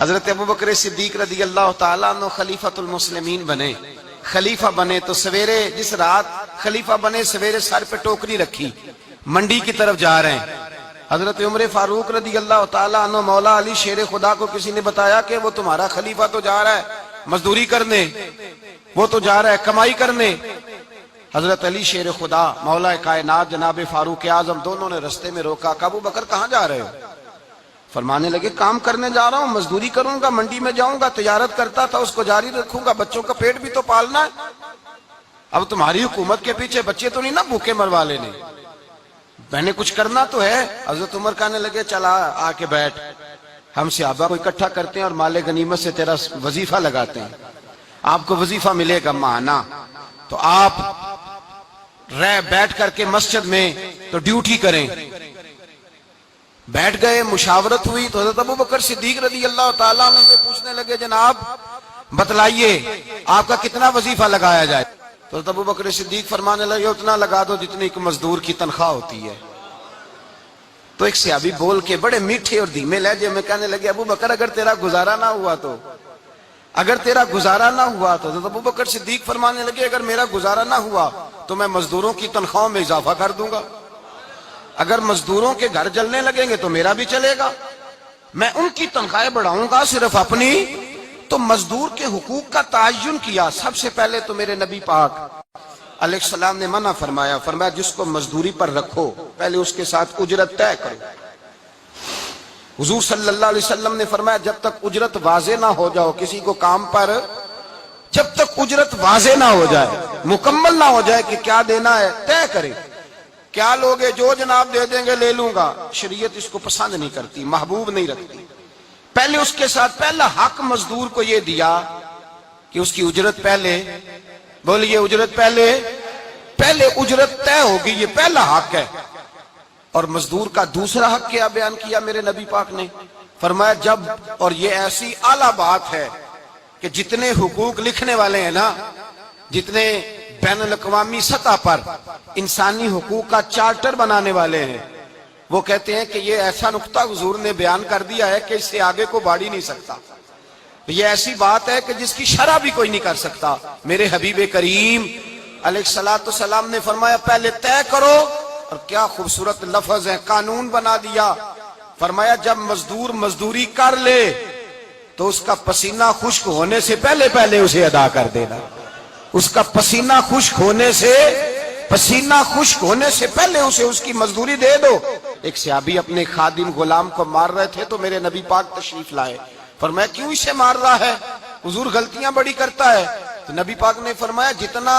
حضرت ابوبکر صدیق رضی اللہ تعالیٰ عنہ خلیفۃ المسلمین بنے، خلیفہ بنے تو سویرے جس رات خلیفہ بنے سویرے سر پہ ٹوکری رکھی، منڈی کی طرف جا رہے ہیں۔ حضرت عمر فاروق رضی اللہ تعالیٰ عنہ مولا علی شیر خدا کو کسی نے بتایا کہ وہ تمہارا خلیفہ تو جا رہا ہے مزدوری کرنے، وہ تو جا رہا ہے کمائی کرنے۔ حضرت علی شیر خدا مولا کائنات جناب فاروق اعظم دونوں نے رستے میں روکا کہ ابو بکر کہاں جا رہے ہو؟ فرمانے لگے کام کرنے جا رہا ہوں، مزدوری کروں گا، منڈی میں جاؤں گا، تجارت کرتا تھا اس کو جاری رکھوں گا، بچوں کا پیٹ بھی تو پالنا ہے۔ اب تمہاری حکومت کے پیچھے بچے تو نہیں نا بھوکے مروا لینے، میں نے کچھ کرنا تو ہے۔ حضرت عمر کہنے لگے چلا آ کے بیٹھ، ہم صحابہ کو اکٹھا کرتے ہیں اور مال غنیمت سے تیرا وظیفہ لگاتے ہیں، آپ کو وظیفہ ملے گا ماہانہ، تو آپ بیٹھ کر کے مسجد میں تو ڈیوٹی کریں۔ بیٹھ گئے، مشاورت ہوئی تو حضرت ابوبکر صدیق رضی اللہ تعالیٰ عنہ سے پوچھنے لگے جناب بتلائیے آپ کا کتنا وظیفہ لگایا جائے؟ تو حضرت ابوبکر صدیق فرمانے لگے اتنا لگا دو جتنی ایک مزدور کی تنخواہ ہوتی ہے۔ تو ایک صحابی بول کے بڑے میٹھے اور دھیمے لہجے میں کہنے لگے ابو بکر اگر تیرا گزارا نہ ہوا تو، اگر تیرا گزارا نہ ہوا تو حضرت ابوبکر صدیق فرمانے لگے اگر میرا گزارا نہ ہوا تو میں مزدوروں کی تنخواہوں میں اضافہ کر دوں گا، اگر مزدوروں کے گھر جلنے لگیں گے تو میرا بھی چلے گا، میں ان کی تنخواہیں بڑھاؤں گا صرف اپنی۔ تو مزدور کے حقوق کا تعین کیا۔ سب سے پہلے تو میرے نبی پاک علیہ السلام نے منع فرمایا، فرمایا جس کو مزدوری پر رکھو پہلے اس کے ساتھ اجرت طے کرو۔ حضور صلی اللہ علیہ وسلم نے فرمایا جب تک اجرت واضح نہ ہو جاؤ کسی کو کام پر، جب تک اجرت واضح نہ ہو جائے، مکمل نہ ہو جائے کہ کیا دینا ہے، طے کرے۔ کیا لوگے جو جناب دے دیں گے لے لوں گا، شریعت اس کو پسند نہیں کرتی، محبوب نہیں رکھتی۔ پہلے اس کے ساتھ پہلا حق مزدور کو یہ دیا کہ اس کی اجرت پہلے، بولیے اجرت پہلے اجرت طے ہوگی، یہ پہلا حق ہے۔ اور مزدور کا دوسرا حق کیا بیان کیا میرے نبی پاک نے؟ فرمایا جب، اور یہ ایسی اعلیٰ بات ہے کہ جتنے حقوق لکھنے والے ہیں نا، جتنے بین الاقوامی سطح پر انسانی حقوق کا چارٹر بنانے والے ہیں، وہ کہتے ہیں کہ یہ ایسا نقطہ حضور نے بیان کر دیا ہے کہ اس سے آگے کو بڑھ ہی نہیں سکتا، یہ ایسی بات ہے کہ جس کی شرح بھی کوئی نہیں کر سکتا۔ میرے حبیب کریم علیہ السلام نے فرمایا پہلے طے کرو، اور کیا خوبصورت لفظ ہے، قانون بنا دیا۔ فرمایا جب مزدور مزدوری کر لے تو اس کا پسینہ خشک ہونے سے پہلے اسے ادا کر دینا، اس کا پسینہ خشک ہونے سے پہلے اسے اس کی مزدوری دے دو۔ ایک صحابی اپنے خادم غلام کو مار رہے تھے تو میرے نبی پاک تشریف لائے، فرمایا کیوں اسے مار رہا ہے؟ حضور غلطیاں بڑی کرتا ہے۔ تو نبی پاک نے فرمایا جتنا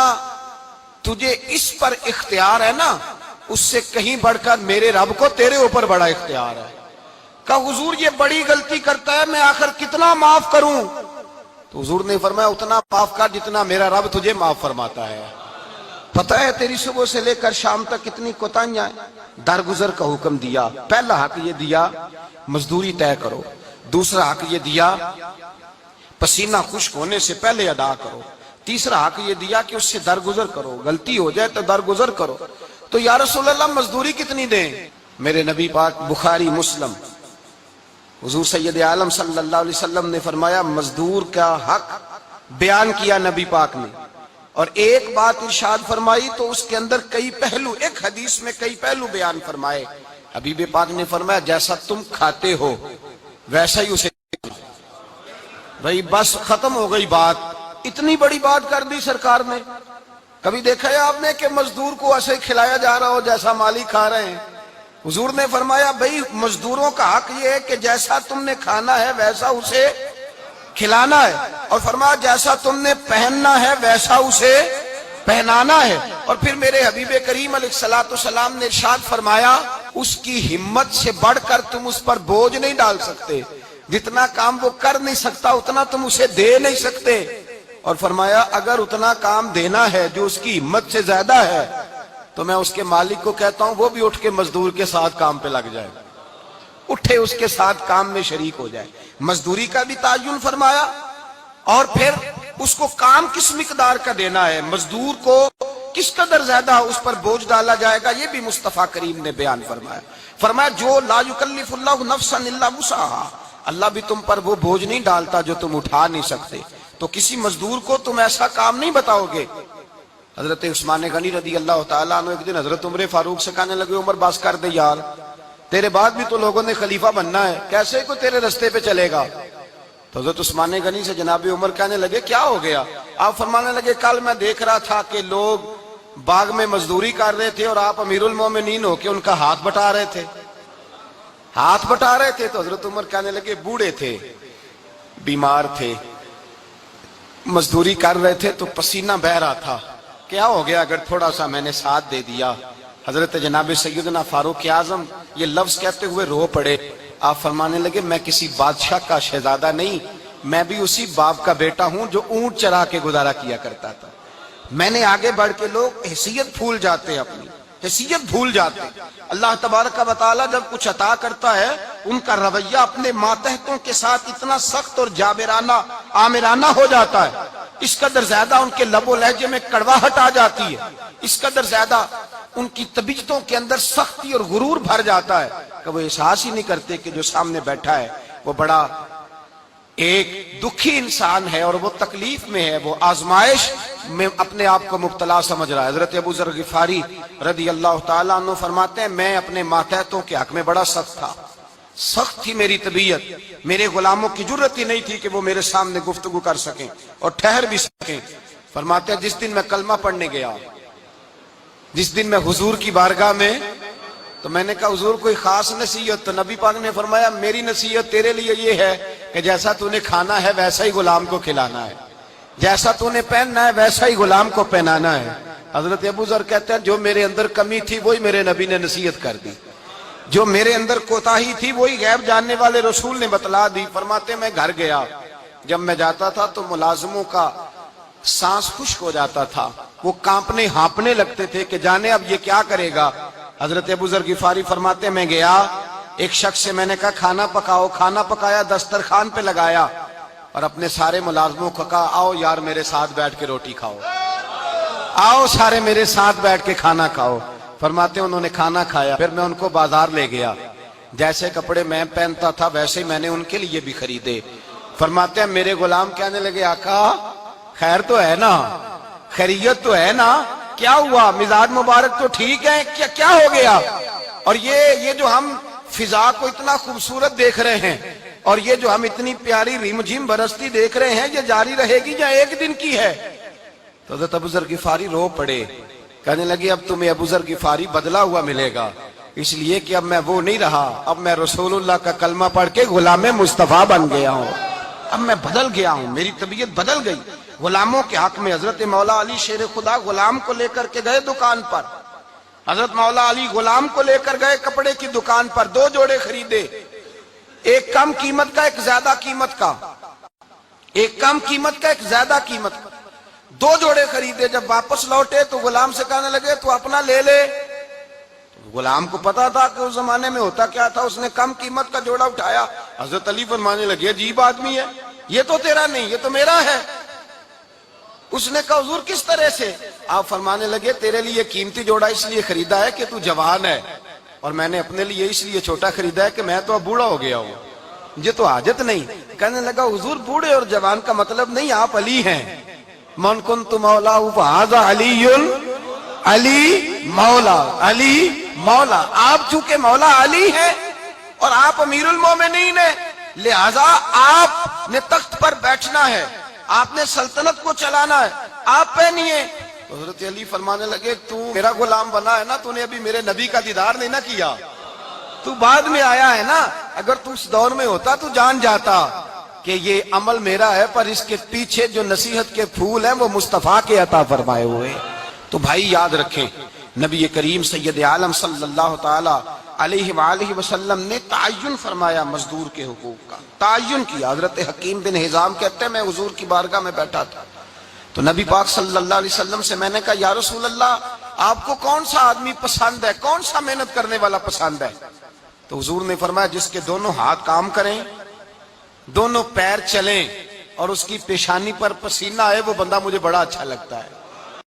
تجھے اس پر اختیار ہے نا، اس سے کہیں بڑھ کر میرے رب کو تیرے اوپر بڑا اختیار ہے۔ کہا حضور یہ بڑی غلطی کرتا ہے، میں آخر کتنا معاف کروں؟ تو حضور نے فرمایا اتنا معاف کر جتنا میرا رب تجھے معاف فرماتا ہے۔ پتہ ہے تیری صبح سے لے کر شام تک کتنی کوتاہیاں ہیں۔ درگزر کا حکم دیا، پہلا حق یہ دیا مزدوری طے کرو، دوسرا حق یہ دیا پسینہ خشک ہونے سے پہلے ادا کرو، تیسرا حق یہ دیا کہ اس سے درگزر کرو، غلطی ہو جائے تو درگزر کرو۔ تو یا رسول اللہ مزدوری کتنی دیں؟ میرے نبی پاک بخاری مسلم حضور سید عالم صلی اللہ علیہ وسلم نے فرمایا مزدور کا حق بیان کیا نبی پاک نے، اور ایک بات ارشاد فرمائی تو اس کے اندر کئی پہلو، ایک حدیث میں کئی پہلو بیان فرمائے۔ حبیب پاک نے فرمایا جیسا تم کھاتے ہو ویسا ہی اسے، بھئی بس ختم ہو گئی بات۔ اتنی بڑی بات کر دی سرکار نے۔ کبھی دیکھا ہے آپ نے کہ مزدور کو ایسے کھلایا جا رہا ہو جیسا مالک کھا رہے ہیں؟ حضور نے فرمایا بھئی مزدوروں کا حق یہ ہے کہ جیسا تم نے کھانا ہے ویسا اسے کھلانا ہے، اور فرمایا جیسا تم نے پہننا ہے ویسا اسے پہنانا ہے۔ اور پھر میرے حبیب کریم علیہ السلام نے ارشاد فرمایا اس کی ہمت سے بڑھ کر تم اس پر بوجھ نہیں ڈال سکتے، جتنا کام وہ کر نہیں سکتا اتنا تم اسے دے نہیں سکتے۔ اور فرمایا اگر اتنا کام دینا ہے جو اس کی ہمت سے زیادہ ہے تو میں اس کے مالک کو کہتا ہوں وہ بھی اٹھ کے مزدور کے ساتھ کام پہ لگ جائے، اٹھے اس کے ساتھ کام میں شریک ہو جائے۔ مزدوری کا بھی تعین فرمایا، اور پھر اس کو کام کس مقدار کا دینا ہے، مزدور کو کس قدر زیادہ اس پر بوجھ ڈالا جائے گا، یہ بھی مصطفیٰ کریم نے بیان فرمایا۔ فرمایا جو لا یکلف اللہ نفسا الا وسعہا، اللہ بھی تم پر وہ بوجھ نہیں ڈالتا جو تم اٹھا نہیں سکتے، تو کسی مزدور کو تم ایسا کام نہیں بتاؤ گے۔ حضرت عثمان غنی رضی اللہ تعالیٰ عنہ ایک دن حضرت عمر فاروق سے کہنے لگے عمر بس کر دے یار، تیرے بعد بھی تو لوگوں نے خلیفہ بننا ہے، کیسے کوئی تیرے رستے پہ چلے گا؟ تو حضرت عثمان غنی سے جناب عمر کہنے لگے کیا ہو گیا؟ آپ فرمانے لگے کل میں دیکھ رہا تھا کہ لوگ باغ میں مزدوری کر رہے تھے اور آپ امیر المومنین ہو کے ان کا ہاتھ بٹا رہے تھے، ہاتھ بٹا رہے تھے۔ تو حضرت عمر کہنے لگے بوڑھے تھے، بیمار تھے، مزدوری کر رہے تھے تو پسینہ بہہ رہا تھا، کیا ہو گیا اگر تھوڑا سا میں نے ساتھ دے دیا؟ حضرت جناب سیدنا فاروق اعظم یہ لفظ کہتے ہوئے رو پڑے۔ آپ فرمانے لگے میں کسی بادشاہ کا شہزادہ نہیں، میں بھی اسی باپ کا بیٹا ہوں جو اونٹ چرا کے گزارا کیا کرتا تھا۔ میں نے آگے بڑھ کے لوگ حیثیت بھول جاتے ہیں، اپنی حیثیت بھول جاتے ہیں۔ اللہ تبارک و تعالیٰ جب کچھ عطا کرتا ہے ان کا رویہ اپنے ماتحتوں کے ساتھ اتنا سخت اور جابرانہ آمرانہ ہو جاتا ہے، اس قدر زیادہ ان کے لب و لہجے میں کڑواہٹ آ جاتی ہے، اس قدر زیادہ ان کی طبیعتوں کے اندر سختی اور غرور بھر جاتا ہے کہ وہ احساس ہی نہیں کرتے کہ جو سامنے بیٹھا ہے وہ بڑا ایک دکھی انسان ہے اور وہ تکلیف میں ہے، وہ آزمائش میں اپنے آپ کو مبتلا سمجھ رہا ہے۔ حضرت ابو ذر غفاری رضی اللہ تعالیٰ عنہ فرماتے ہیں میں اپنے ماتحتوں کے حق میں بڑا سخت تھا، سخت تھی میری طبیعت، میرے غلاموں کی جرت ہی نہیں تھی کہ وہ میرے سامنے گفتگو کر سکیں اور ٹھہر بھی سکیں۔ فرماتے ہیں جس دن میں کلمہ پڑھنے گیا، جس دن میں حضور کی بارگاہ میں، تو میں نے کہا حضور کوئی خاص نصیحت؟ تو نبی پاک نے فرمایا میری نصیحت تیرے لیے یہ ہے کہ جیسا تو نے کھانا ہے ویسا ہی غلام کو کھلانا ہے، جیسا تو نے پہننا ہے ویسا ہی غلام کو پہنانا ہے۔ حضرت ابو ذر کہتے ہیں جو میرے اندر کمی تھی وہی میرے نبی نے نصیحت کر دی، جو میرے اندر کوتاہی تھی وہی غیب جاننے والے رسول نے بتلا دی۔ فرماتے میں گھر گیا، جب میں جاتا تھا تو ملازموں کا سانس خشک ہو جاتا تھا، وہ کانپنے ہانپنے لگتے تھے کہ جانے اب یہ کیا کرے گا۔ حضرت ابو ذر غفاری فرماتے میں گیا، ایک شخص سے میں نے کہا کھانا پکاؤ، کھانا پکایا، دسترخوان پہ لگایا اور اپنے سارے ملازموں کو کہا آؤ یار میرے ساتھ بیٹھ کے روٹی کھاؤ، آؤ سارے میرے ساتھ بیٹھ کے کھانا کھاؤ۔ فرماتے انہوں نے کھانا کھایا، پھر میں ان کو بازار لے گیا، جیسے کپڑے میں پہنتا تھا ویسے ہی میں نے ان کے لیے بھی خریدے۔ فرماتے ہیں میرے غلام کہنے لگے آقا خیر تو ہے نا، خیریت تو ہے نا، کیا ہوا؟ مزاج مبارک تو ٹھیک ہے، کیا ہو گیا؟ اور یہ جو ہم فضا کو اتنا خوبصورت دیکھ رہے ہیں اور یہ جو ہم اتنی پیاری ریم جھیم برستی دیکھ رہے ہیں یہ جاری رہے گی یا ایک دن کی ہے؟ تو حضرت ابو ذر غفاری رو پڑے، کہنے لگے اب تمہیں ابو ذر غفاری بدلا ہوا ملے گا، اس لیے کہ اب میں وہ نہیں رہا، اب میں رسول اللہ کا کلمہ پڑھ کے غلام مصطفیٰ بن گیا ہوں، اب میں بدل گیا ہوں، میری طبیعت بدل گئی۔ غلاموں کے حق میں حضرت مولا علی شیر خدا غلام کو لے کر کے گئے دکان پر، حضرت مولا علی غلام کو لے کر گئے کپڑے کی دکان پر، 2 جوڑے خریدے، ایک کم قیمت کا ایک زیادہ قیمت کا، ایک کم قیمت کا ایک زیادہ قیمت کا، 2 جوڑے خریدے۔ جب واپس لوٹے تو غلام سے کہنے لگے تو اپنا لے لے۔ غلام کو پتا تھا کہ اس زمانے میں ہوتا کیا تھا، اس نے کم قیمت کا جوڑا اٹھایا۔ حضرت علی فرمانے لگے عجیب آدمی ہے، یہ تو تیرا نہیں، یہ تو میرا ہے۔ اس نے کہا حضور کس طرح سے؟ آپ فرمانے لگے تیرے لیے قیمتی جوڑا اس لیے خریدا ہے کہ تو جوان ہے، اور میں نے اپنے لیے اس لیے چھوٹا خریدا ہے کہ میں تو اب بوڑھا ہو گیا ہوں، مجھے تو حاجت نہیں۔ کہنے لگا حضور بوڑھے اور جوان کا مطلب نہیں، آپ علی ہیں، من کنت مولا فہذا علی، علی مولا، علی مولا، آپ چونکہ مولا علی ہیں اور آپ امیر المومنین ہیں، لہذا آپ نے تخت پر بیٹھنا ہے، آپ نے سلطنت کو چلانا ہے، آپ پہنیے۔ حضرت علی فرمانے لگے تو میرا غلام بنا ہے نا، تو نے ابھی میرے نبی کا دیدار نہیں نہ کیا، تو بعد میں آیا ہے نا، اگر تو اس دور میں ہوتا تو جان جاتا کہ یہ عمل میرا ہے، پر اس کے پیچھے جو نصیحت کے پھول ہیں وہ مصطفیٰ کے عطا فرمائے ہوئے۔ تو بھائی یاد رکھیں نبی کریم سید عالم صلی اللہ تعالی علیہ وآلہ وسلم نے تعین فرمایا مزدور کے حقوق کا، تعین کیا۔ حضرت حکیم بن حزام کہتے ہیں میں حضور کی بارگاہ میں بیٹھا تھا تو نبی پاک صلی اللہ علیہ وسلم سے میں نے کہا یا رسول اللہ آپ کو کون سا آدمی پسند ہے، کون سا محنت کرنے والا پسند ہے؟ تو حضور نے فرمایا جس کے دونوں ہاتھ کام کریں، دونوں پیر چلیں اور اس کی پیشانی پر پسینہ آئے، وہ بندہ مجھے بڑا اچھا لگتا ہے۔